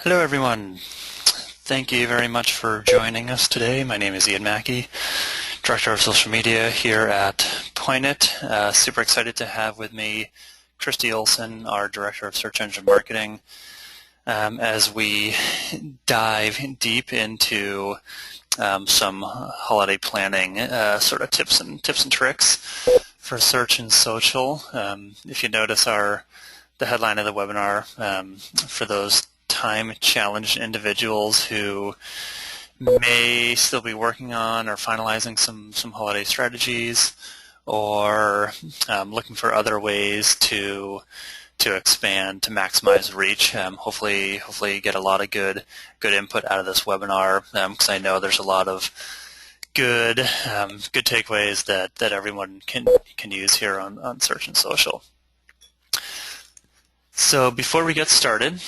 Hello everyone. Thank you very much for joining us today. My name is Ian Mackey, Director of Social Media here at Pointit. Super excited to have with me Christy Olson, our Director of Search Engine Marketing, as we dive deep into some holiday planning sort of tips and tricks for search and social. If you notice the headline of the webinar, for those time-challenged individuals who may still be working on or finalizing some holiday strategies, or looking for other ways to expand, to maximize reach. Hopefully get a lot of good input out of this webinar, because I know there's a lot of good takeaways that everyone can use here on search and social. So before we get started,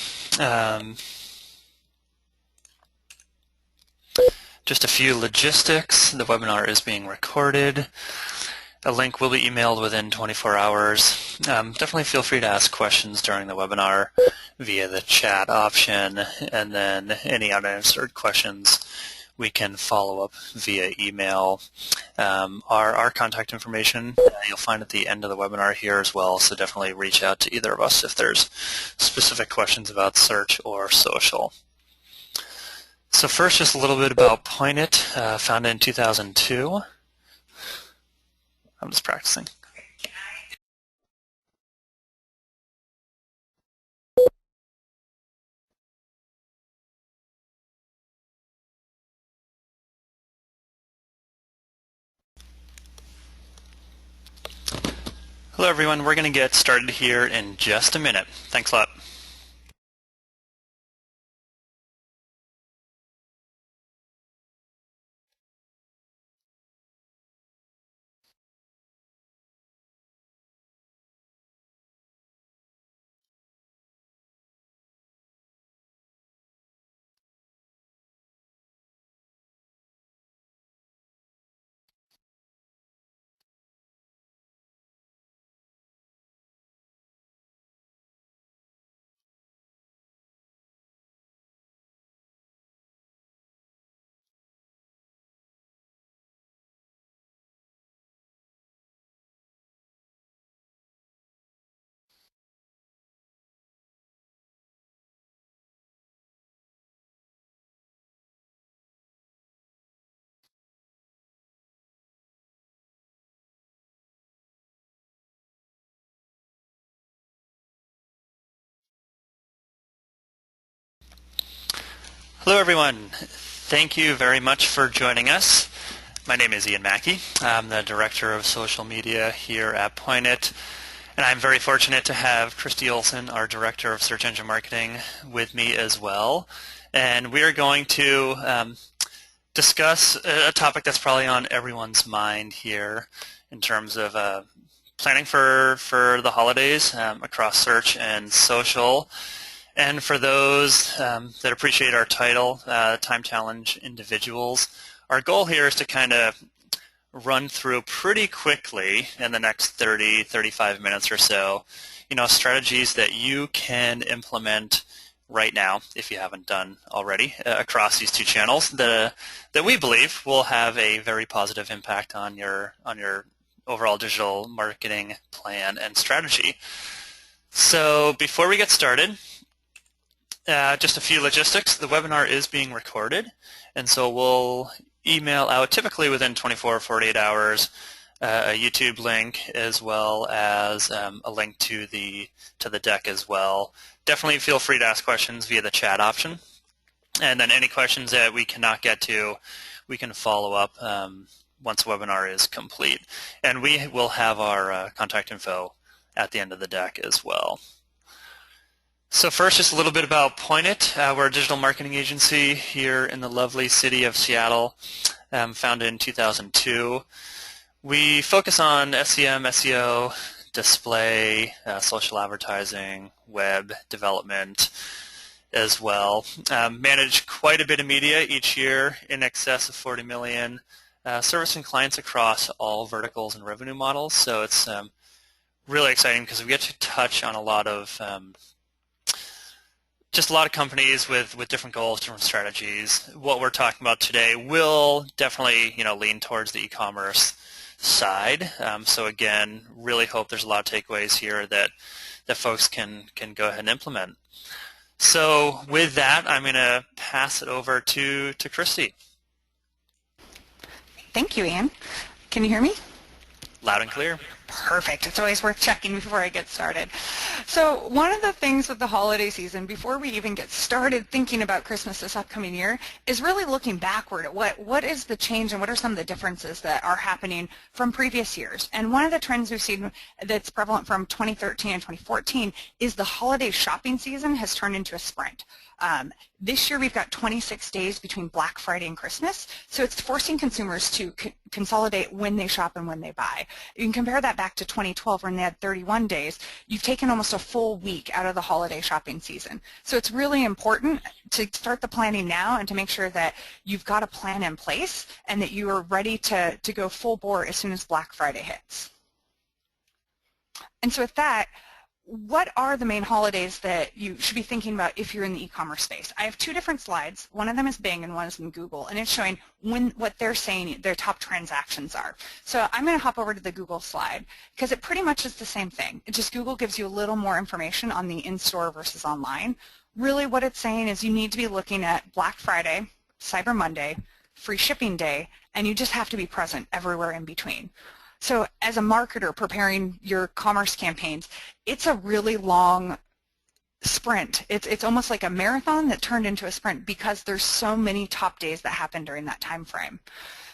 just a few logistics. The webinar is being recorded. A link will be emailed within 24 hours. Definitely feel free to ask questions during the webinar via the chat option, and then any unanswered questions we can follow up via email. Our contact information you'll find at the end of the webinar here as well, so definitely reach out to either of us if there's specific questions about search or social. So first, just a little bit about Pointit, founded in 2002. I'm just practicing. Hello everyone, we're going to get started here in just a minute. Thanks a lot. Hello everyone. Thank you very much for joining us. My name is Ian Mackey. I'm the Director of Social Media here at Pointit, and I'm very fortunate to have Christy Olson, our Director of Search Engine Marketing, with me as well. And we are going to discuss a topic that's probably on everyone's mind here in terms of planning for the holidays across search and social. And for those that appreciate our title, Time Challenge Individuals, our goal here is to kind of run through pretty quickly in the next 35 minutes or so, strategies that you can implement right now, if you haven't done already, across these two channels that we believe will have a very positive impact on your overall digital marketing plan and strategy. So before we get started, just a few logistics. The webinar is being recorded, and so we'll email out typically within 24 or 48 hours a YouTube link, as well as a link to the deck as well. Definitely feel free to ask questions via the chat option, and then any questions that we cannot get to, we can follow up once the webinar is complete. And we will have our contact info at the end of the deck as well. So first, just a little bit about Pointit. We're a digital marketing agency here in the lovely city of Seattle, founded in 2002. We focus on SEM, SEO, display, social advertising, web development as well. Manage quite a bit of media each year, in excess of 40 million, servicing clients across all verticals and revenue models. So it's really exciting because we get to touch on a lot of just a lot of companies with different goals, different strategies. What we're talking about today will definitely, lean towards the e-commerce side. So again, really hope there's a lot of takeaways here that folks can go ahead and implement. So with that, I'm going to pass it over to Christy. Thank you, Ian. Can you hear me? Loud and clear. Perfect. It's always worth checking before I get started. So one of the things with the holiday season, before we even get started thinking about Christmas this upcoming year, is really looking backward at what is the change and what are some of the differences that are happening from previous years. And one of the trends we've seen that's prevalent from 2013 and 2014 is the holiday shopping season has turned into a sprint. This year we've got 26 days between Black Friday and Christmas, so it's forcing consumers to consolidate when they shop and when they buy. You can compare that back to 2012 when they had 31 days. You've taken almost a full week out of the holiday shopping season. So it's really important to start the planning now and to make sure that you've got a plan in place and that you are ready to go full bore as soon as Black Friday hits. And so with that, what are the main holidays that you should be thinking about if you're in the e-commerce space? I have two different slides. One of them is Bing and one is in Google, and it's showing what they're saying their top transactions are. So I'm going to hop over to the Google slide because it pretty much is the same thing. It just Google gives you a little more information on the in-store versus online. Really what it's saying is you need to be looking at Black Friday, Cyber Monday, free shipping day, and you just have to be present everywhere in between. So as a marketer preparing your commerce campaigns, it's a really long sprint. It's almost like a marathon that turned into a sprint because there's so many top days that happen during that time frame.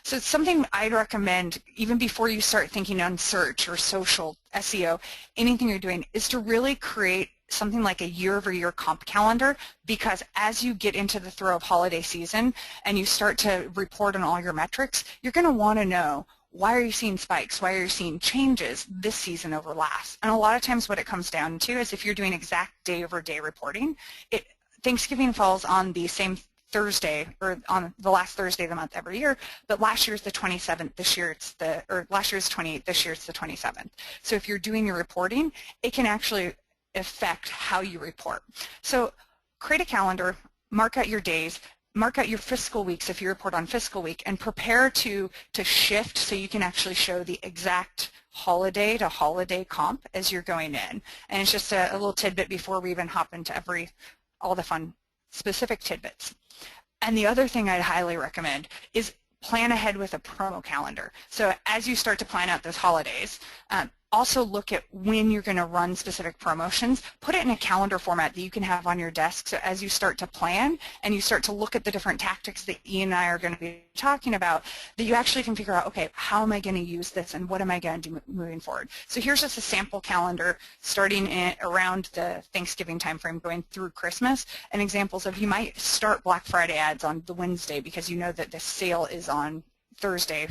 So it's something I'd recommend even before you start thinking on search or social, SEO, anything you're doing is to really create something like a year-over-year comp calendar, because as you get into the throw of holiday season and you start to report on all your metrics, you're going to want to know, why are you seeing spikes? Why are you seeing changes this season over last? And a lot of times what it comes down to is if you're doing exact day-over-day reporting, Thanksgiving falls on the same Thursday, or on the last Thursday of the month every year, but last year's the 27th, this year it's last year's 28th, this year it's the 27th. So if you're doing your reporting, it can actually affect how you report. So create a calendar, mark out your days, mark out your fiscal weeks if you report on fiscal week, and prepare to shift so you can actually show the exact holiday to holiday comp as you're going in. And it's just a little tidbit before we even hop into all the fun specific tidbits. And the other thing I'd highly recommend is plan ahead with a promo calendar. So as you start to plan out those holidays, also look at when you're going to run specific promotions. Put it in a calendar format that you can have on your desk, so as you start to plan and you start to look at the different tactics that Ian and I are going to be talking about, that you actually can figure out, okay, how am I going to use this and what am I going to do moving forward? So here's just a sample calendar starting around the Thanksgiving timeframe going through Christmas, and examples of you might start Black Friday ads on the Wednesday because you know that the sale is on Thursday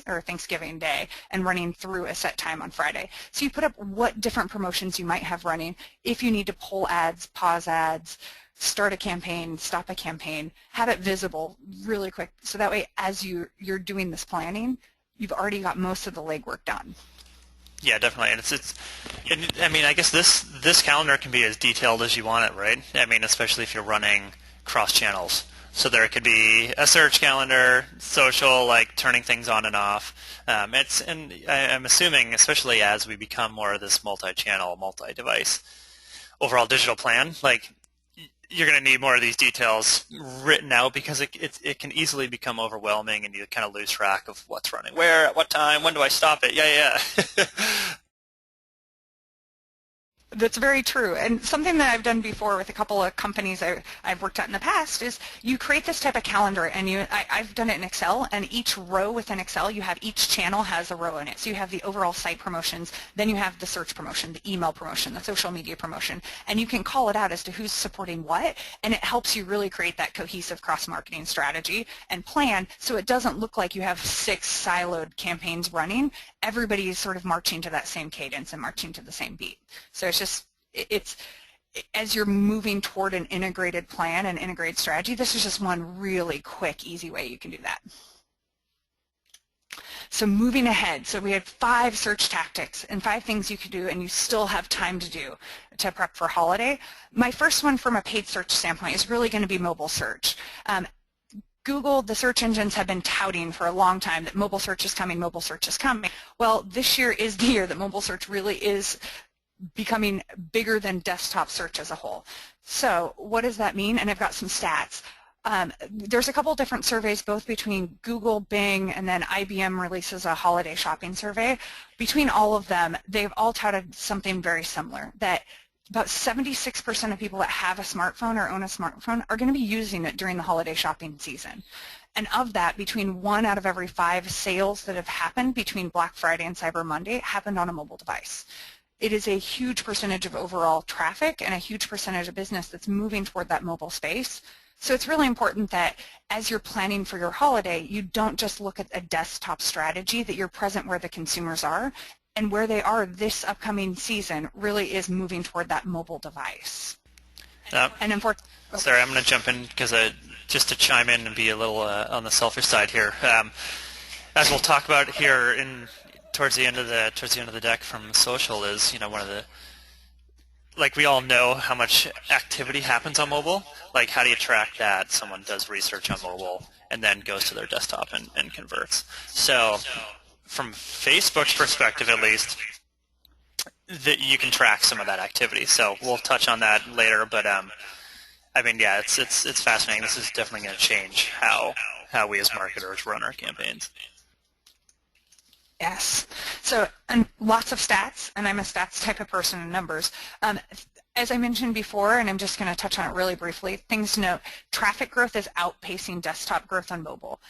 or Thanksgiving Day and running through a set time on Friday. So you put up what different promotions you might have running. If you need to pull ads, pause ads, start a campaign, stop a campaign, have it visible really quick, so that way as you're doing this planning, you've already got most of the legwork done. Yeah, definitely. And I mean, I guess this calendar can be as detailed as you want it, right? I mean, especially if you're running cross channels. So there could be a search calendar, social, like turning things on and off. And I'm assuming, especially as we become more of this multi-channel, multi-device overall digital plan, like you're going to need more of these details written out, because it can easily become overwhelming and you kind of lose track of what's running where, at what time, when do I stop it? Yeah. That's very true. And something that I've done before with a couple of companies I've worked at in the past is you create this type of calendar, and I've done it in Excel, and each row within Excel, each channel has a row in it. So you have the overall site promotions, then you have the search promotion, the email promotion, the social media promotion, and you can call it out as to who's supporting what, and it helps you really create that cohesive cross-marketing strategy and plan, so it doesn't look like you have 6 siloed campaigns running. Everybody is sort of marching to that same cadence and marching to the same beat. So it's as you're moving toward an integrated plan and integrated strategy, this is just one really quick, easy way you can do that. So moving ahead, so we had 5 search tactics and 5 things you could do and you still have time to do to prep for holiday. My first one from a paid search standpoint is really going to be mobile search. Google, the search engines have been touting for a long time that mobile search is coming, mobile search is coming. Well, this year is the year that mobile search really is becoming bigger than desktop search as a whole. So what does that mean? And I've got some stats. There's a couple different surveys, both between Google, Bing, and then IBM releases a holiday shopping survey. Between all of them, they've all touted something very similar, that about 76% of people that have a smartphone or own a smartphone are going to be using it during the holiday shopping season. And of that, between 1 out of every 5 sales that have happened between Black Friday and Cyber Monday happened on a mobile device. It is a huge percentage of overall traffic and a huge percentage of business that's moving toward that mobile space. So it's really important that as you're planning for your holiday, you don't just look at a desktop strategy, that you're present where the consumers are, and where they are this upcoming season really is moving toward that mobile device. And unfortunately, sorry, I'm going to jump in because just to chime in and be a little on the selfish side here. As we'll talk about here towards the end of the deck from social is, one of the, like, we all know how much activity happens on mobile. Like, how do you track that? Someone does research on mobile and then goes to their desktop and converts. So from Facebook's perspective, at least, that you can track some of that activity. So we'll touch on that later. But I mean, yeah, it's fascinating. This is definitely going to change how we as marketers run our campaigns. Yes. So, and lots of stats, and I'm a stats type of person in numbers. As I mentioned before, and I'm just going to touch on it really briefly, things to note, traffic growth is outpacing desktop growth on mobile.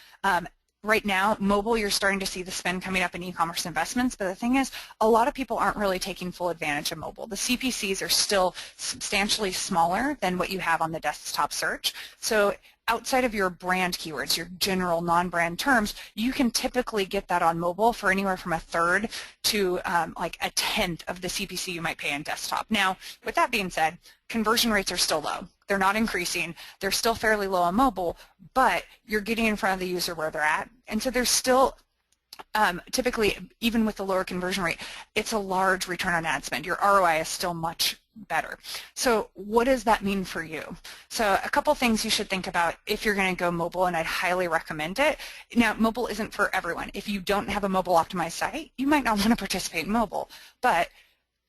Right now, mobile, you're starting to see the spend coming up in e-commerce investments, but the thing is, a lot of people aren't really taking full advantage of mobile. The CPCs are still substantially smaller than what you have on the desktop search. So outside of your brand keywords, your general non-brand terms, you can typically get that on mobile for anywhere from 1/3 to like 1/10 of the CPC you might pay on desktop. Now, with that being said, conversion rates are still low. They're not increasing. They're still fairly low on mobile, but you're getting in front of the user where they're at. And so there's still, typically, even with the lower conversion rate, it's a large return on ad spend. Your ROI is still much better. So what does that mean for you? So a couple things you should think about if you're going to go mobile, and I'd highly recommend it. Now, mobile isn't for everyone. If you don't have a mobile optimized site, you might not want to participate in mobile. But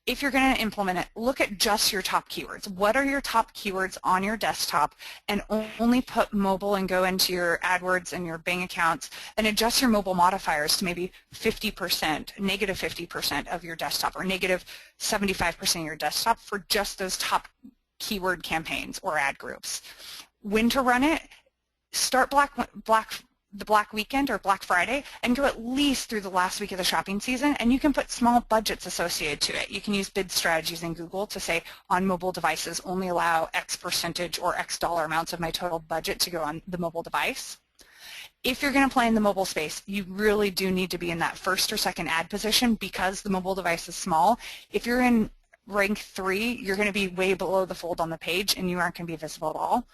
if you're going to implement it, look at just your top keywords. What are your top keywords on your desktop, and only put mobile and go into your AdWords and your Bing accounts and adjust your mobile modifiers to maybe 50%, negative 50% of your desktop, or negative 75% of your desktop for just those top keyword campaigns or ad groups. When to run it? Start the Black Weekend or Black Friday and go at least through the last week of the shopping season, and you can put small budgets associated to it. You can use bid strategies in Google to say on mobile devices only allow X percentage or X dollar amounts of my total budget to go on the mobile device. If you're going to play in the mobile space, you really do need to be in that first or second ad position because the mobile device is small. If you're in rank 3, you're going to be way below the fold on the page and you aren't going to be visible at all.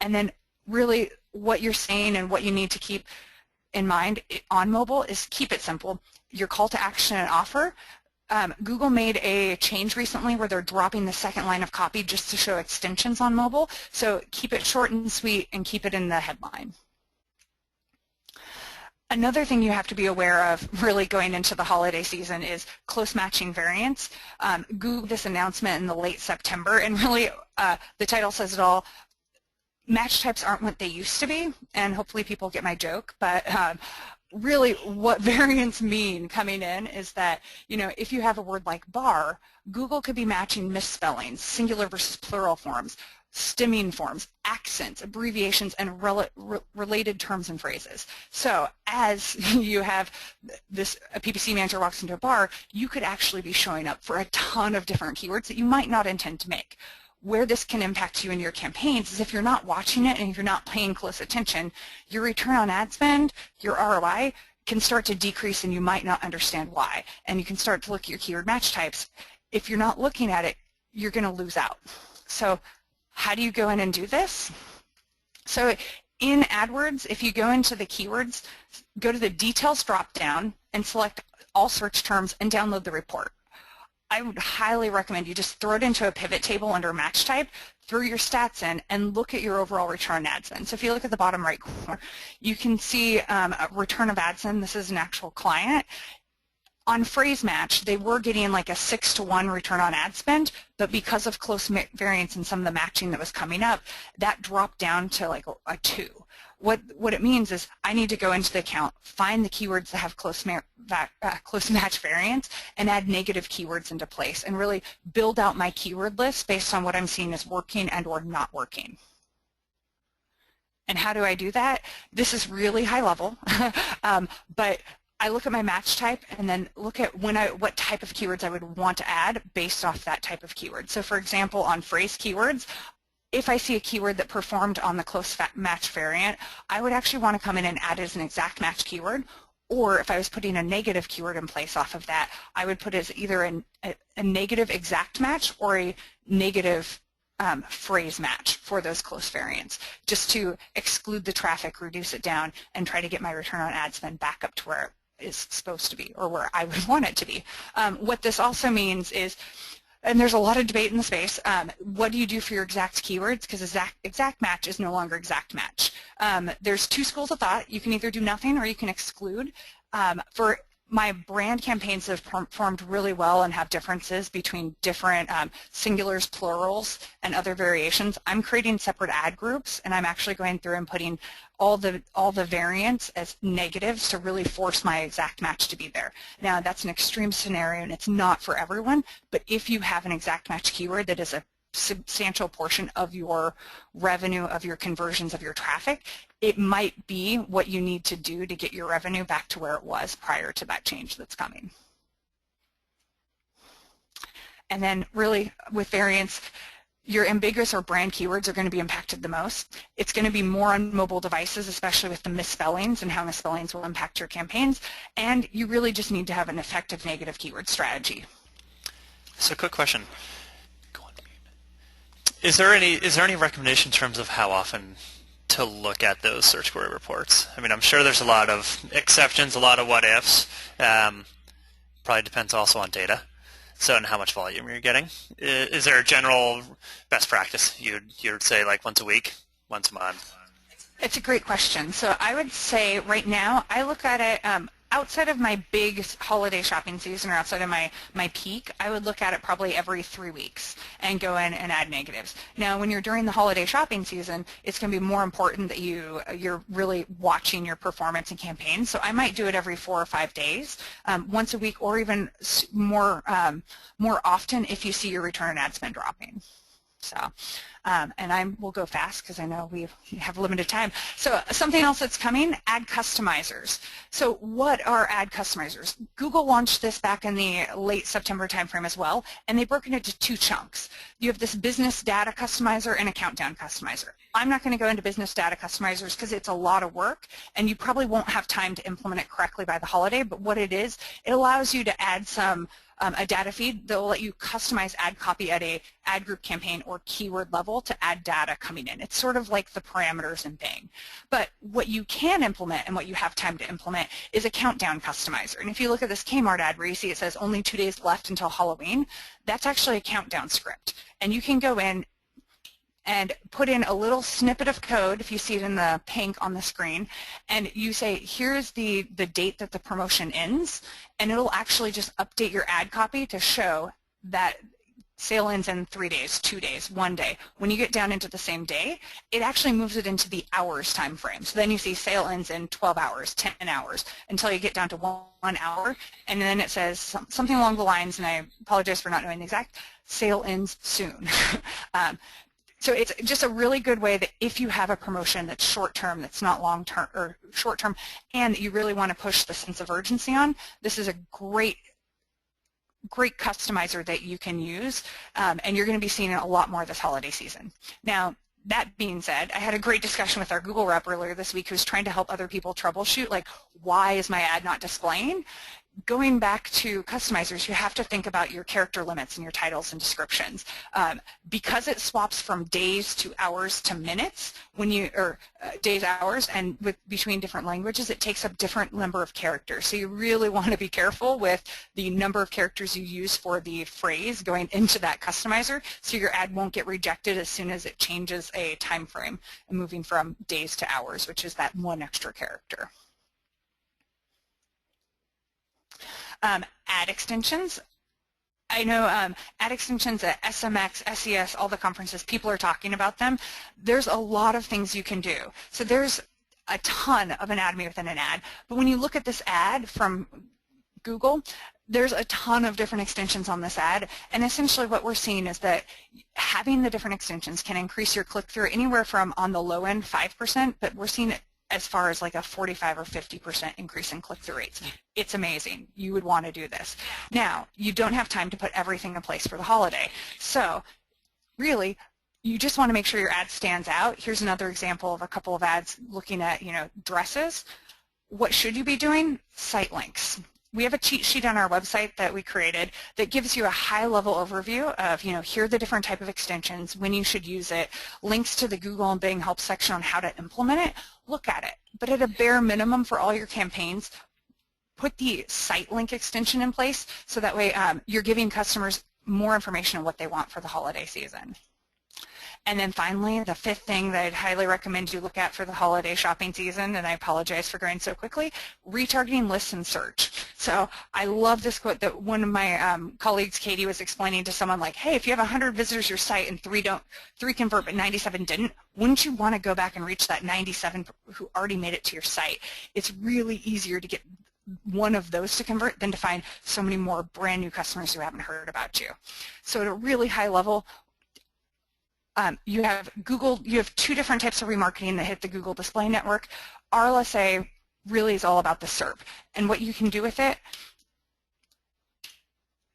And then really what you're saying and what you need to keep in mind on mobile is keep it simple. Your call to action and offer. Google made a change recently where they're dropping the second line of copy just to show extensions on mobile. So keep it short and sweet and keep it in the headline. Another thing you have to be aware of really going into the holiday season is close matching variants. Google did this announcement in the late September, and really the title says it all. Match types aren't what they used to be, and hopefully people get my joke, but really what variants mean coming in is that, if you have a word like bar, Google could be matching misspellings, singular versus plural forms, stemming forms, accents, abbreviations, and related terms and phrases. So as you have a PPC manager walks into a bar, you could actually be showing up for a ton of different keywords that you might not intend to make. Where this can impact you in your campaigns is if you're not watching it and if you're not paying close attention, your return on ad spend, your ROI, can start to decrease and you might not understand why. And you can start to look at your keyword match types. If you're not looking at it, you're going to lose out. So how do you go in and do this? So in AdWords, if you go into the keywords, go to the details drop down and select all search terms and download the report. I would highly recommend you just throw it into a pivot table under match type, throw your stats in, and look at your overall return on ad spend. So if you look at the bottom right corner, you can see a return of ad spend. This is an actual client. On phrase match, they were getting like a 6-to-1 return on ad spend, but because of close variance and some of the matching that was coming up, that dropped down to like a 2. What it means is I need to go into the account, find the keywords that have close match variance, and add negative keywords into place, and really build out my keyword list based on what I'm seeing is working and or not working. And how do I do that? This is really high level, but I look at my match type and then look at what type of keywords I would want to add based off that type of keyword. So for example, on phrase keywords, if I see a keyword that performed on the close match variant, I would actually want to come in and add it as an exact match keyword. Or if I was putting a negative keyword in place off of that, I would put it as either a negative exact match or a negative phrase match for those close variants, just to exclude the traffic, reduce it down, and try to get my return on ad spend back up to where it is supposed to be or where I would want it to be. What this also means is, and there's a lot of debate in the space, what do you do for your exact keywords? Because exact match is no longer exact match. There's 2 schools of thought. You can either do nothing or you can exclude. For my brand campaigns that have performed really well and have differences between different singulars, plurals, and other variations, I'm creating separate ad groups, and I'm actually going through and putting all the variants as negatives to really force my exact match to be there. Now, that's an extreme scenario, and it's not for everyone, but if you have an exact match keyword that is a substantial portion of your revenue, of your conversions, of your traffic, it might be what you need to do to get your revenue back to where it was prior to that change that's coming. And then really with variants, your ambiguous or brand keywords are going to be impacted the most. It's going to be more on mobile devices, especially with the misspellings and how misspellings will impact your campaigns. And you really just need to have an effective negative keyword strategy. So quick question. Is there any recommendation in terms of how often to look at those search query reports? I mean, I'm sure there's a lot of exceptions, a lot of what ifs. Probably depends also on data. So, and how much volume you're getting. Is there a general best practice you'd say, like once a week, once a month? It's a great question. So I would say right now I look at it outside of my big holiday shopping season or outside of my peak. I would look at it probably every 3 weeks and go in and add negatives. Now, when you're during the holiday shopping season, it's going to be more important that you're really watching your performance and campaigns. So I might do it every 4 or 5 days, once a week, or even more often if you see your return on ad spend dropping. So, and we'll go fast because I know we have limited time. So something else that's coming, ad customizers. So what are ad customizers? Google launched this back in the late September timeframe as well, and they broke it into 2 chunks. You have this business data customizer and a countdown customizer. I'm not going to go into business data customizers because it's a lot of work, and you probably won't have time to implement it correctly by the holiday, but what it is, it allows you to add a data feed that will let you customize ad copy at a ad group campaign or keyword level to add data coming in. It's sort of like the parameters in Bing. But what you can implement and what you have time to implement is a countdown customizer. And if you look at this Kmart ad where you see it says only 2 days left until Halloween, that's actually a countdown script. And you can go in and put in a little snippet of code, if you see it in the pink on the screen, and you say, here's the date that the promotion ends, and it'll actually just update your ad copy to show that sale ends in 3 days, 2 days, 1 day. When you get down into the same day, it actually moves it into the hours time frame. So then you see sale ends in 12 hours, 10 hours, until you get down to 1 hour, and then it says something along the lines, and I apologize for not knowing the exact, sale ends soon. So it's just a really good way that if you have a promotion that's short-term, that's not long-term or short-term, and you really want to push the sense of urgency on, this is a great customizer that you can use, and you're going to be seeing it a lot more this holiday season. Now, that being said, I had a great discussion with our Google rep earlier this week who's trying to help other people troubleshoot, like, why is my ad not displaying? going back to customizers, you have to think about your character limits and your titles and descriptions. Because it swaps from days to hours to minutes, days, hours, and between different languages, it takes up different number of characters. So you really want to be careful with the number of characters you use for the phrase going into that customizer, so your ad won't get rejected as soon as it changes a time frame and moving from days to hours, which is that one extra character. Ad extensions. I know ad extensions at SMX, SES, all the conferences, people are talking about them. There's a lot of things you can do. So there's a ton of anatomy within an ad. But when you look at this ad from Google, there's a ton of different extensions on this ad. And essentially what we're seeing is that having the different extensions can increase your click-through anywhere from, on the low end, 5%, but we're seeing it as far as like a 45 or 50% increase in click-through rates. It's amazing. You would want to do this. Now, you don't have time to put everything in place for the holiday. So really, you just want to make sure your ad stands out. Here's another example of a couple of ads looking at, dresses. What should you be doing? Site links. We have a cheat sheet on our website that we created that gives you a high-level overview of, here are the different type of extensions, when you should use it, links to the Google and Bing help section on how to implement it. Look at it. But at a bare minimum for all your campaigns, put the site link extension in place so that way you're giving customers more information on what they want for the holiday season. And then finally, the fifth thing that I'd highly recommend you look at for the holiday shopping season, and I apologize for going so quickly, retargeting lists and search. So I love this quote that one of my colleagues, Katie, was explaining to someone like, hey, if you have 100 visitors to your site and three convert but 97 didn't, wouldn't you want to go back and reach that 97 who already made it to your site? It's really easier to get one of those to convert than to find so many more brand new customers who haven't heard about you. So at a really high level, you have two different types of remarketing that hit the Google Display Network. RLSA really is all about the SERP and what you can do with it.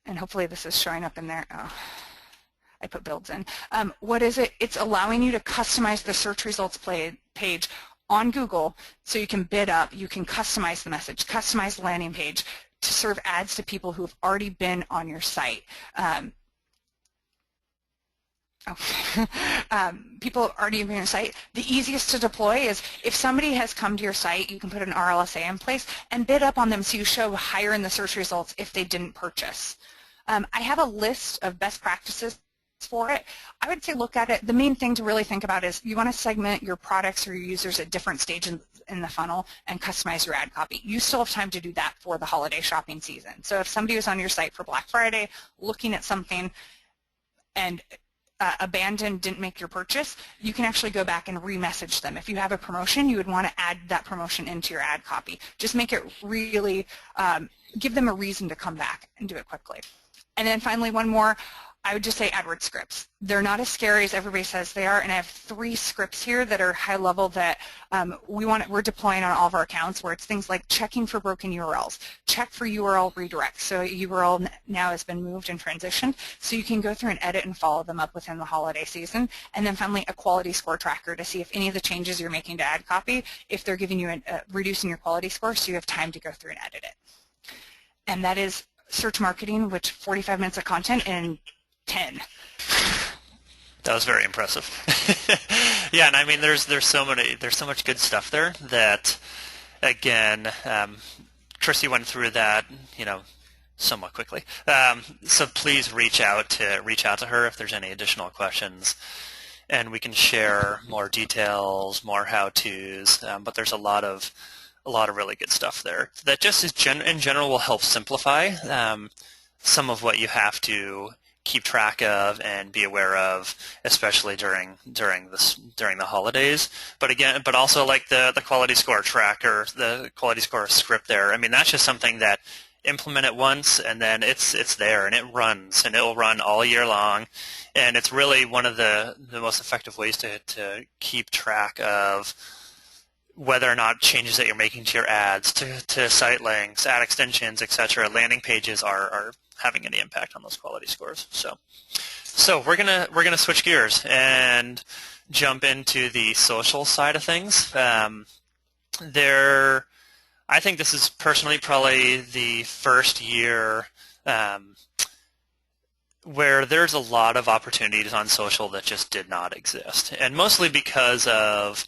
And hopefully this is showing up in there. Oh, I put builds in. What is it? It's allowing you to customize the search results page on Google so you can bid up, you can customize the message, customize the landing page to serve ads to people who have already been on your site. People already on your site. The easiest to deploy is if somebody has come to your site, you can put an RLSA in place and bid up on them so you show higher in the search results if they didn't purchase. I have a list of best practices for it. I would say look at it. The main thing to really think about is you want to segment your products or your users at different stages in the funnel and customize your ad copy. You still have time to do that for the holiday shopping season. So if somebody was on your site for Black Friday looking at something and abandoned, didn't make your purchase, you can actually go back and re-message them. If you have a promotion, you would want to add that promotion into your ad copy. Just make it really, give them a reason to come back and do it quickly. And then finally, one more, I would just say AdWords scripts. They're not as scary as everybody says they are, and I have 3 scripts here that are high level that we're deploying on all of our accounts, where it's things like checking for broken URLs, check for URL redirects. So a URL now has been moved and transitioned, so you can go through and edit and follow them up within the holiday season. And then finally, a quality score tracker to see if any of the changes you're making to ad copy, if they're giving you reducing your quality score, so you have time to go through and edit it. And that is search marketing, which 45 minutes of content in 10. That was very impressive. Yeah, and I mean, there's so much good stuff there that, again, Chrissy went through that, somewhat quickly. So please reach out to her if there's any additional questions, and we can share more details, more how-tos. But there's a lot of really good stuff there that just in general will help simplify some of what you have to keep track of and be aware of, especially during the holidays. But also like the quality score tracker, the quality score script there. I mean, that's just something that implement it once and then it's there and it runs and it will run all year long. And it's really one of the most effective ways to keep track of whether or not changes that you're making to your ads, to site links, ad extensions, etc., landing pages are having any impact on those quality scores. So we're gonna switch gears and jump into the social side of things. I think this is personally probably the first year where there's a lot of opportunities on social that just did not exist, and mostly because of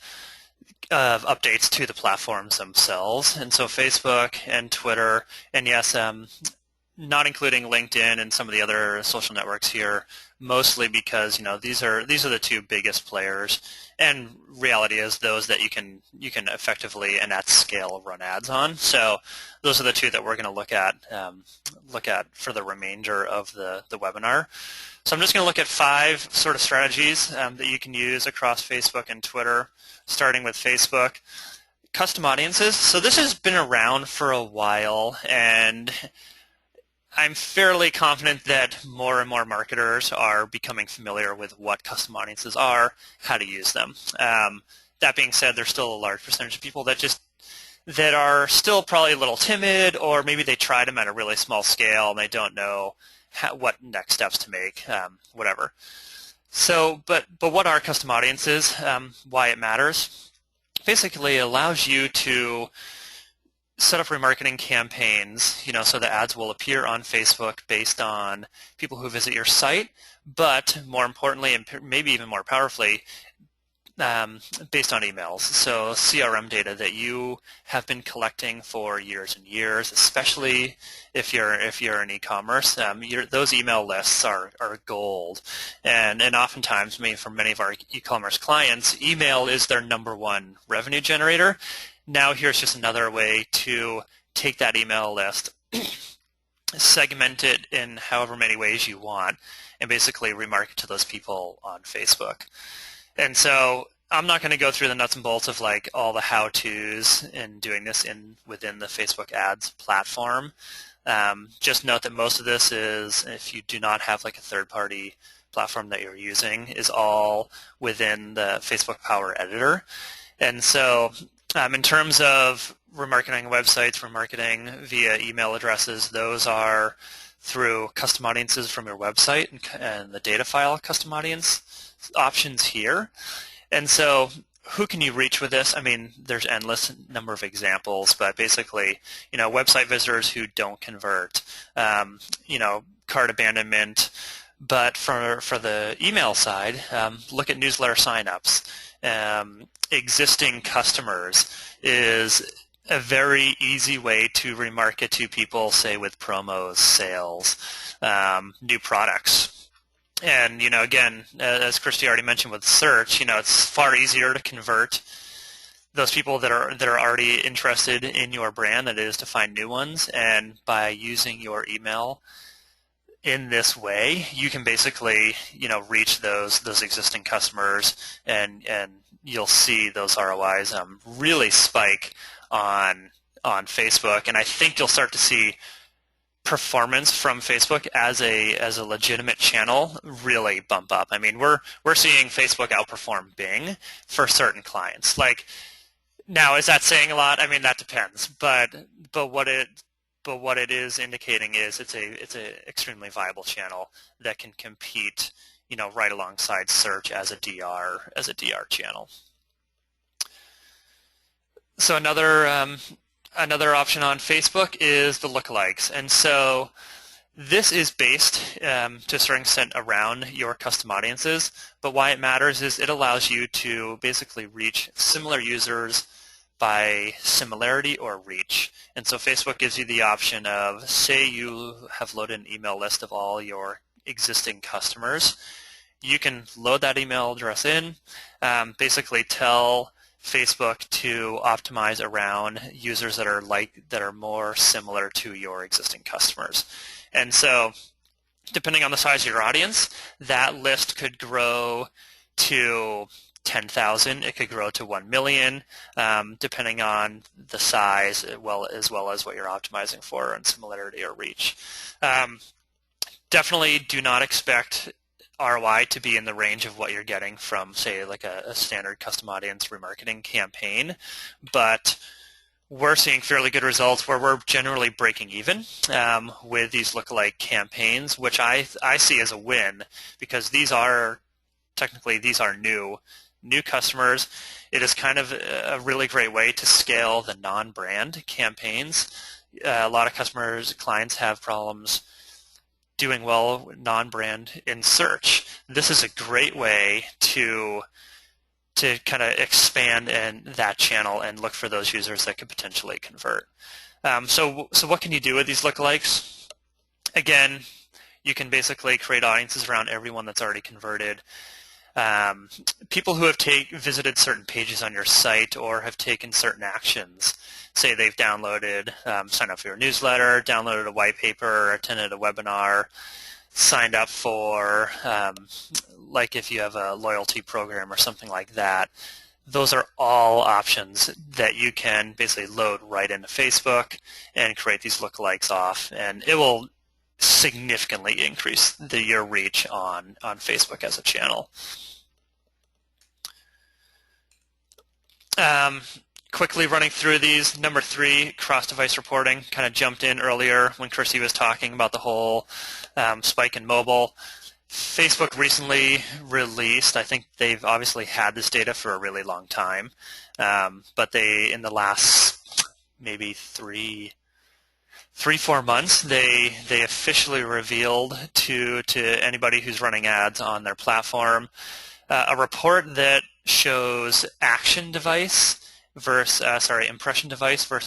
updates to the platforms themselves. And so Facebook and Twitter, and yes, not including LinkedIn and some of the other social networks here, mostly because these are the two biggest players, and reality is those that you can effectively and at scale run ads on. So those are the two that we're going to look at for the remainder of the webinar. So I'm just going to look at 5 sort of strategies that you can use across Facebook and Twitter, starting with Facebook. Custom audiences. So this has been around for a while, and I'm fairly confident that more and more marketers are becoming familiar with what custom audiences are, how to use them. That being said, there's still a large percentage of people that are still probably a little timid, or maybe they tried them at a really small scale and they don't know what next steps to make, whatever. So, but what are custom audiences? Why it matters? Basically, it allows you to set up remarketing campaigns, so the ads will appear on Facebook based on people who visit your site, but more importantly, and maybe even more powerfully, based on emails. So CRM data that you have been collecting for years and years, especially if you're in e-commerce. Those email lists are gold, and oftentimes, for many of our e-commerce clients, email is their #1 revenue generator. Now here's just another way to take that email list, segment it in however many ways you want, and basically remarket to those people on Facebook. And so I'm not going to go through the nuts and bolts of all the how-tos in doing this within the Facebook ads platform. Just note that most of this is, if you do not have a third-party platform that you're using, is all within the Facebook Power Editor. And so in terms of remarketing websites, remarketing via email addresses, those are through custom audiences from your website and the data file custom audience options here. And so who can you reach with this? There's endless number of examples, but basically, website visitors who don't convert, cart abandonment. But for the email side, look at newsletter signups. Existing customers is a very easy way to remarket to people, say with promos, sales, new products. And again, as Christy already mentioned with search, it's far easier to convert those people that are already interested in your brand than it is to find new ones. And by using your email in this way, you can basically reach those existing customers, and you'll see those ROIs really spike on Facebook. And I think you'll start to see performance from Facebook as a legitimate channel really bump up. We're seeing Facebook outperform Bing for certain clients. Now, is that saying a lot? That depends. But what it is indicating is it's a extremely viable channel that can compete, right alongside search as a DR channel. So another option on Facebook is the lookalikes, and so this is based to a certain extent around your custom audiences. But why it matters is it allows you to basically reach similar users by similarity or reach. And so Facebook gives you the option of, say you have loaded an email list of all your existing customers. You can load that email address in, basically tell Facebook to optimize around users that are more similar to your existing customers. And so depending on the size of your audience, that list could grow to 10,000. It could grow to 1 million, depending on the size as well as what you're optimizing for and similarity or reach. Definitely do not expect ROI to be in the range of what you're getting from, say, a standard custom audience remarketing campaign, but we're seeing fairly good results where we're generally breaking even with these lookalike campaigns, which I see as a win, because these are technically these are new customers, it is kind of a really great way to scale the non-brand campaigns. A lot of clients have problems doing well non-brand in search. This is a great way to kind of expand in that channel and look for those users that could potentially convert. So what can you do with these lookalikes? Again, you can basically create audiences around everyone that's already converted. People who have visited certain pages on your site or have taken certain actions. Say they've downloaded, signed up for your newsletter, downloaded a white paper, attended a webinar, signed up for, like if you have a loyalty program or something like that. Those are all options that you can basically load right into Facebook and create these lookalikes off, and it will significantly increase your reach on Facebook as a channel. Quickly running through these, number 3, cross-device reporting. Kind of jumped in earlier when Chrissy was talking about the whole spike in mobile. Facebook recently released, I think they've obviously had this data for a really long time, but they, in the last maybe 3-4 months, they officially revealed to anybody who's running ads on their platform a report that shows impression device versus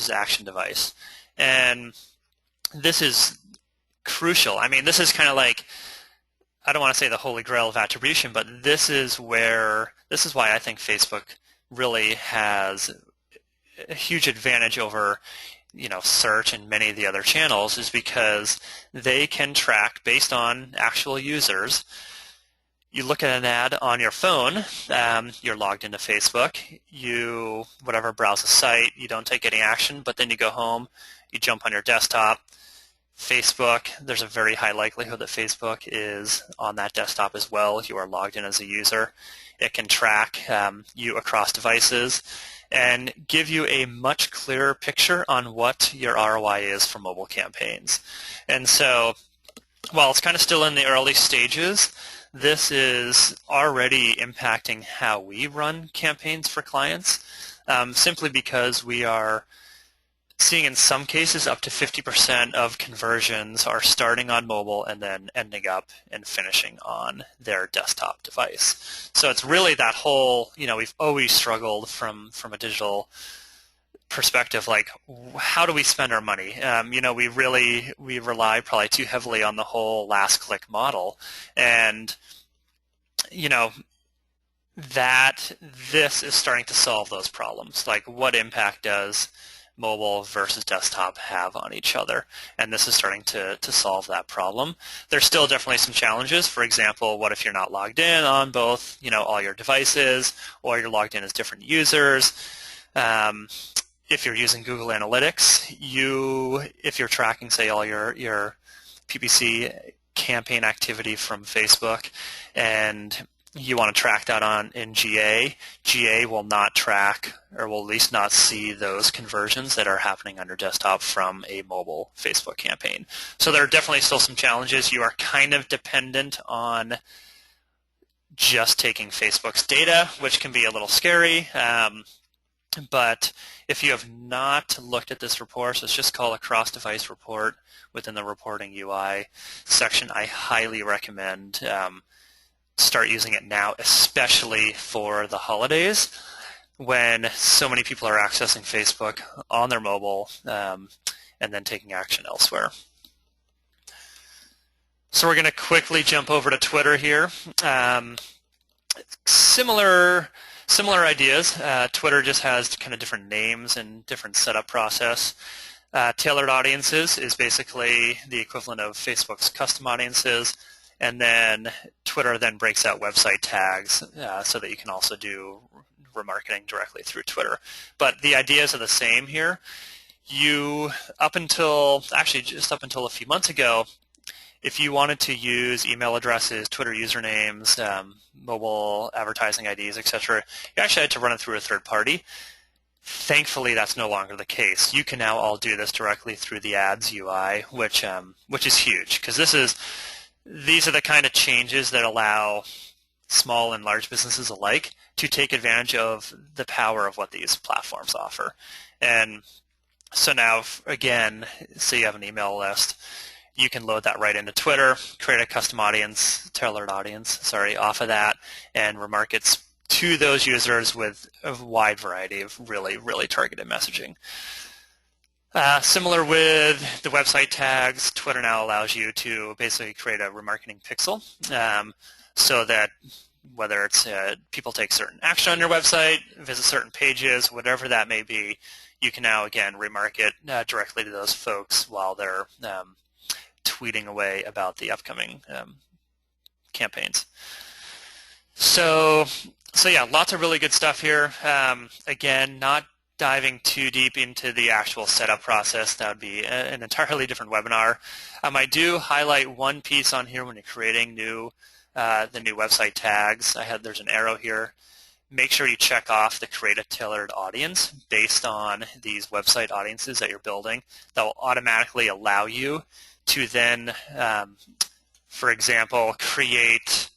action device. And this is crucial. I mean, this is kind of like, I don't want to say the holy grail of attribution, but this is why I think Facebook really has a huge advantage over, search and many of the other channels, is because they can track based on actual users. You look at an ad on your phone, you're logged into Facebook, you browse a site, you don't take any action, but then you go home, you jump on your desktop, Facebook, there's a very high likelihood that Facebook is on that desktop as well. You are logged in as a user. It can track you across devices and give you a much clearer picture on what your ROI is for mobile campaigns. And so, while it's kind of still in the early stages, this is already impacting how we run campaigns for clients, simply because we are seeing in some cases up to 50% of conversions are starting on mobile and then ending up and finishing on their desktop device. So it's really that whole, we've always struggled from a digital perspective, like how do we spend our money? We rely probably too heavily on the whole last click model, and that this is starting to solve those problems. Like, what impact does mobile versus desktop have on each other? And this is starting to solve that problem. There's still definitely some challenges. For example, what if you're not logged in on both, all your devices, or you're logged in as different users? If you're using Google Analytics, if you're tracking, say, all your PPC campaign activity from Facebook, and you want to track that in GA will not track, or will at least not see those conversions that are happening on your desktop from a mobile Facebook campaign. So there are definitely still some challenges. You are kind of dependent on just taking Facebook's data, which can be a little scary. But if you have not looked at this report, so it's just called a cross-device report within the reporting UI section, I highly recommend start using it now, especially for the holidays when so many people are accessing Facebook on their mobile and then taking action elsewhere. So we're going to quickly jump over to Twitter here. Similar ideas. Twitter just has kind of different names and different setup process. Tailored audiences is basically the equivalent of Facebook's custom audiences, and then Twitter then breaks out website tags so that you can also do remarketing directly through Twitter. But the ideas are the same here. Just up until a few months ago, if you wanted to use email addresses, Twitter usernames, mobile advertising IDs, etc., you actually had to run it through a third party. Thankfully, that's no longer the case. You can now all do this directly through the ads UI, which is huge, because these are the kind of changes that allow small and large businesses alike to take advantage of the power of what these platforms offer. And so now, again, say you have an email list, you can load that right into Twitter, create a custom audience, tailored audience, off of that, and remarket to those users with a wide variety of really, really targeted messaging. Similar with the website tags, Twitter now allows you to basically create a remarketing pixel so that whether it's people take certain action on your website, visit certain pages, whatever that may be, you can now, again, remarket directly to those folks while they're tweeting away about the upcoming campaigns. So yeah, lots of really good stuff here. Again, not diving too deep into the actual setup process. That would be an entirely different webinar. I do highlight one piece on here when you're creating the new website tags. There's an arrow here. Make sure you check off the create a tailored audience based on these website audiences that you're building. That will automatically allow you to then, for example, create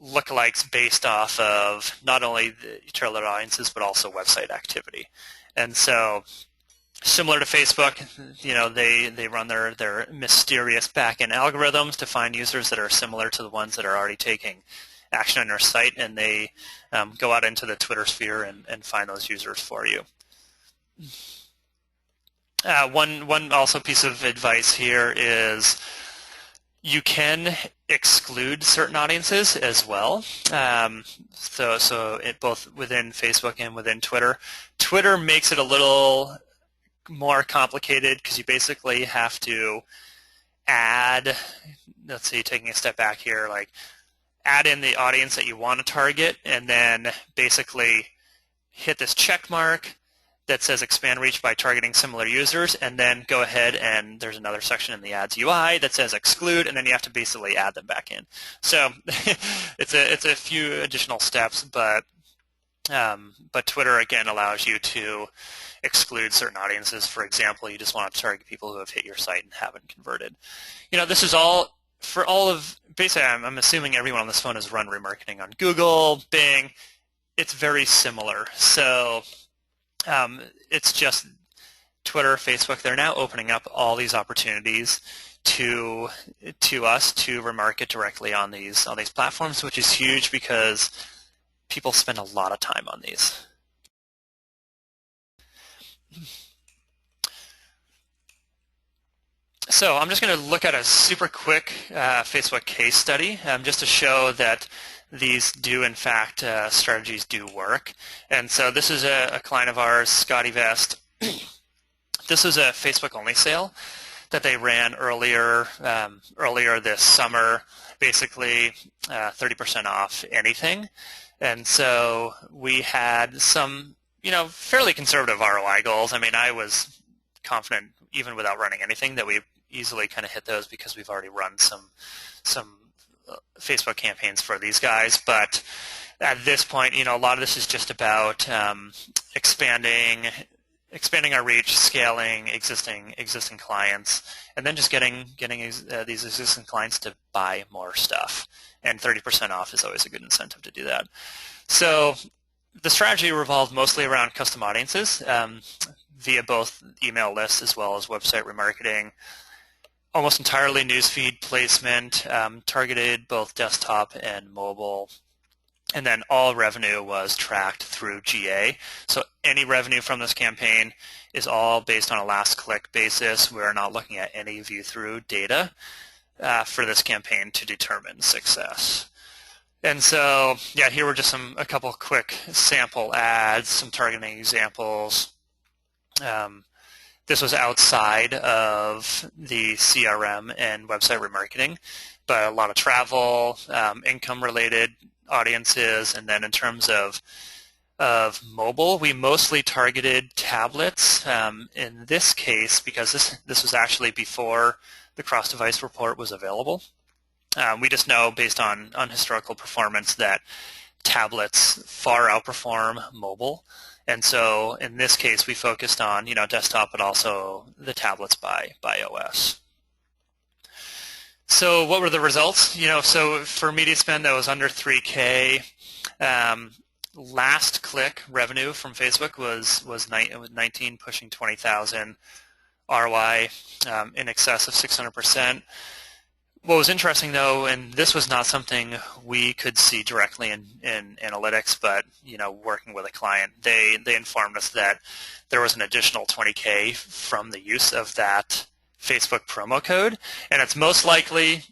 lookalikes based off of not only the tailored audiences but also website activity. And so, similar to Facebook, they run their mysterious back-end algorithms to find users that are similar to the ones that are already taking action on your site, and they go out into the Twitter sphere and find those users for you. One also piece of advice here is you can exclude certain audiences as well. So it both within Facebook and within Twitter. Twitter makes it a little more complicated because you basically have to add, let's see, taking a step back here, like add in the audience that you want to target and then basically hit this check mark that says expand reach by targeting similar users, and then go ahead and there's another section in the ads UI that says exclude, and then you have to basically add them back in. So it's a few additional steps, but Twitter again allows you to exclude certain audiences. For example, you just want to target people who have hit your site and haven't converted. This is all for all of, basically I'm assuming everyone on this phone has run remarketing on Google, Bing. It's very similar. So it's just Twitter, Facebook, they're now opening up all these opportunities to us to remarket directly on these platforms, which is huge because people spend a lot of time on these. So I'm just going to look at a super quick Facebook case study just to show that these do, in fact, strategies do work. And so this is a client of ours, Scotty Vest. This was a Facebook-only sale that they ran earlier this summer, basically 30% off anything. And so we had some, fairly conservative ROI goals. I mean, I was confident, even without running anything, that we easily kind of hit those because we've already run some Facebook campaigns for these guys. But at this point, a lot of this is just about expanding our reach, scaling existing clients, and then just getting these existing clients to buy more stuff. And 30% off is always a good incentive to do that. So the strategy revolved mostly around custom audiences via both email lists as well as website remarketing. Almost entirely newsfeed placement, targeted both desktop and mobile, and then all revenue was tracked through GA. So any revenue from this campaign is all based on a last click basis. We're not looking at any view-through data for this campaign to determine success. And so, yeah, here were just a couple quick sample ads, some targeting examples. This was outside of the CRM and website remarketing, but a lot of travel, income-related audiences, and then in terms of mobile, we mostly targeted tablets. In this case, because this was actually before the cross-device report was available, we just know based on historical performance that tablets far outperform mobile. And so in this case, we focused on desktop, but also the tablets by OS. So what were the results? So for media spend that was under 3K, last click revenue from Facebook was 19, pushing 20,000. ROI in excess of 600%. What was interesting, though, and this was not something we could see directly in analytics, but working with a client, they informed us that there was an additional 20K from the use of that Facebook promo code, and it's most likely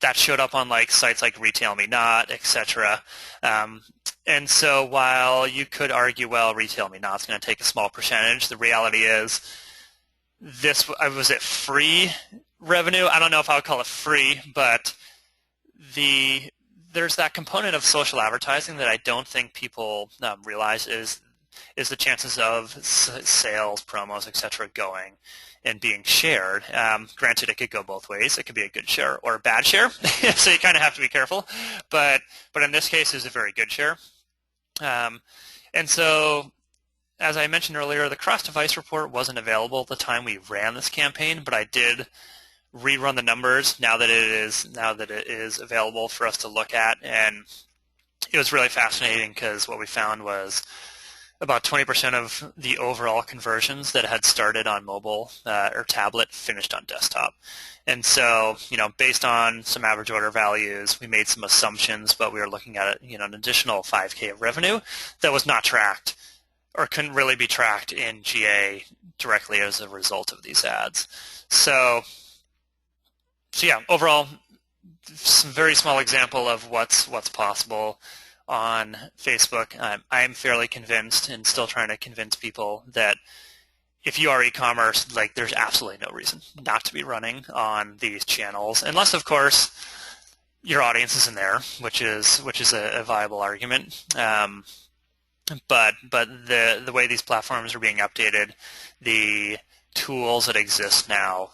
that showed up on sites like Retail Me Not, etc. And so while you could argue, well, Retail Me Not is going to take a small percentage, the reality is this was it free revenue? I don't know if I would call it free, but there's that component of social advertising that I don't think people realize is the chances of sales, promos, etc. going and being shared. Granted, it could go both ways. It could be a good share or a bad share, so you kind of have to be careful. But in this case, it was a very good share. And so, as I mentioned earlier, the cross-device report wasn't available at the time we ran this campaign, but I did rerun the numbers now that it is available for us to look at, and it was really fascinating because what we found was about 20% of the overall conversions that had started on mobile or tablet finished on desktop. And so, based on some average order values, we made some assumptions, but we were looking at an additional 5K of revenue that was not tracked or couldn't really be tracked in GA directly as a result of these ads. So yeah, overall, some very small example of what's possible on Facebook. I'm fairly convinced and still trying to convince people that if you are e-commerce, there's absolutely no reason not to be running on these channels, unless, of course, your audience isn't there, which is a viable argument. But the way these platforms are being updated, the tools that exist now,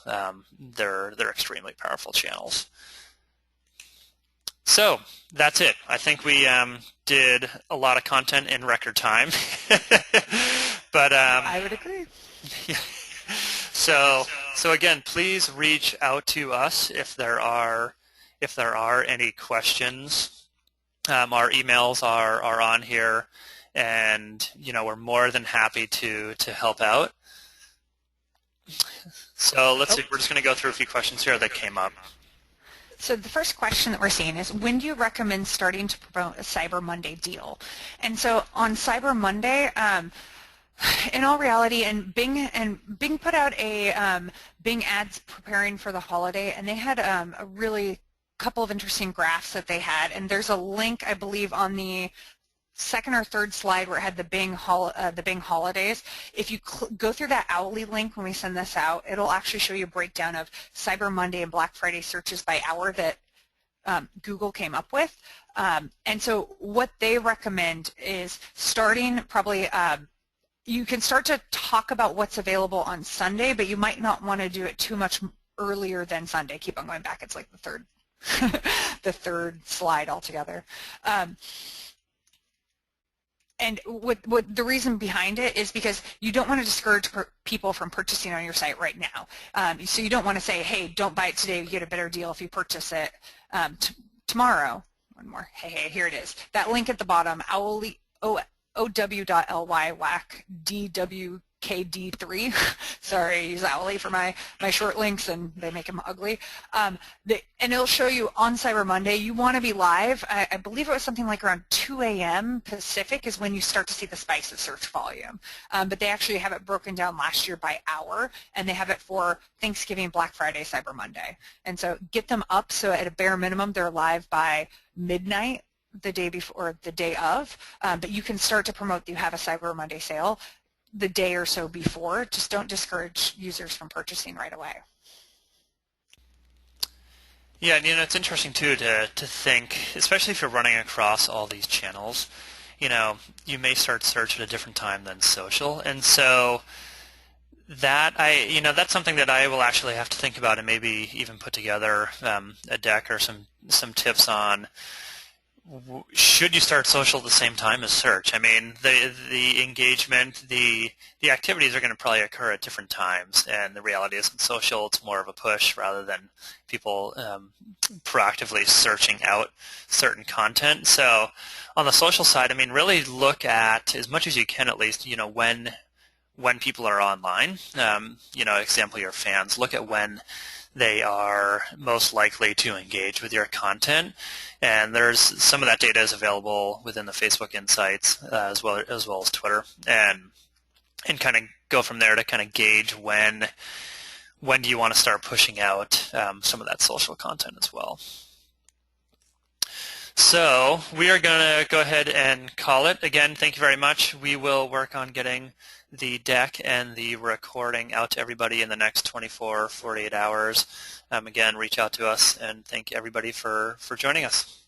they're extremely powerful channels. So that's it. I think we did a lot of content in record time. But I would agree. So again, please reach out to us if there are any questions. Our emails are on here, and we're more than happy to help out. So let's see. We're just going to go through a few questions here that came up. So the first question that we're seeing is, when do you recommend starting to promote a Cyber Monday deal? And so on Cyber Monday, in all reality, and Bing put out a Bing ads preparing for the holiday, and they had a really couple of interesting graphs that they had, and there's a link, I believe, on the second or third slide where it had the Bing holidays. If you go through that hourly link when we send this out, it'll actually show you a breakdown of Cyber Monday and Black Friday searches by hour that Google came up with. And so what they recommend is starting probably, you can start to talk about what's available on Sunday, but you might not want to do it too much earlier than Sunday. Keep on going back. It's like the third the third slide altogether. And what the reason behind it is because you don't want to discourage people from purchasing on your site right now. So you don't want to say, hey, don't buy it today, you get a better deal if you purchase it tomorrow. One more. Hey, here it is. That link at the bottom, ow.ly whack DWKD3. Sorry, I use Owly for my short links, and they make them ugly. And it'll show you on Cyber Monday, you want to be live. I believe it was something like around 2 a.m. Pacific is when you start to see the spikes of search volume. But they actually have it broken down last year by hour, and they have it for Thanksgiving, Black Friday, Cyber Monday. And so get them up so at a bare minimum they're live by midnight the day before or the day of, but you can start to promote that you have a Cyber Monday sale the day or so before. Just don't discourage users from purchasing right away. Yeah, and it's interesting too to think, especially if you're running across all these channels, you may start search at a different time than social, and so that that's something that I will actually have to think about and maybe even put together a deck or some tips on should you start social at the same time as search? I mean, the engagement, the activities are going to probably occur at different times, and the reality is in social it's more of a push rather than people proactively searching out certain content. So on the social side, I mean, really look at, as much as you can at least, when people are online. Example, your fans, look at when they are most likely to engage with your content, and there's some of that data is available within the Facebook Insights as well as Twitter, and kind of go from there to kind of gauge when do you want to start pushing out some of that social content as well. So we are going to go ahead and call it. Again, thank you very much. We will work on getting the deck and the recording out to everybody in the next 24, 48 hours. Again, reach out to us, and thank everybody for joining us.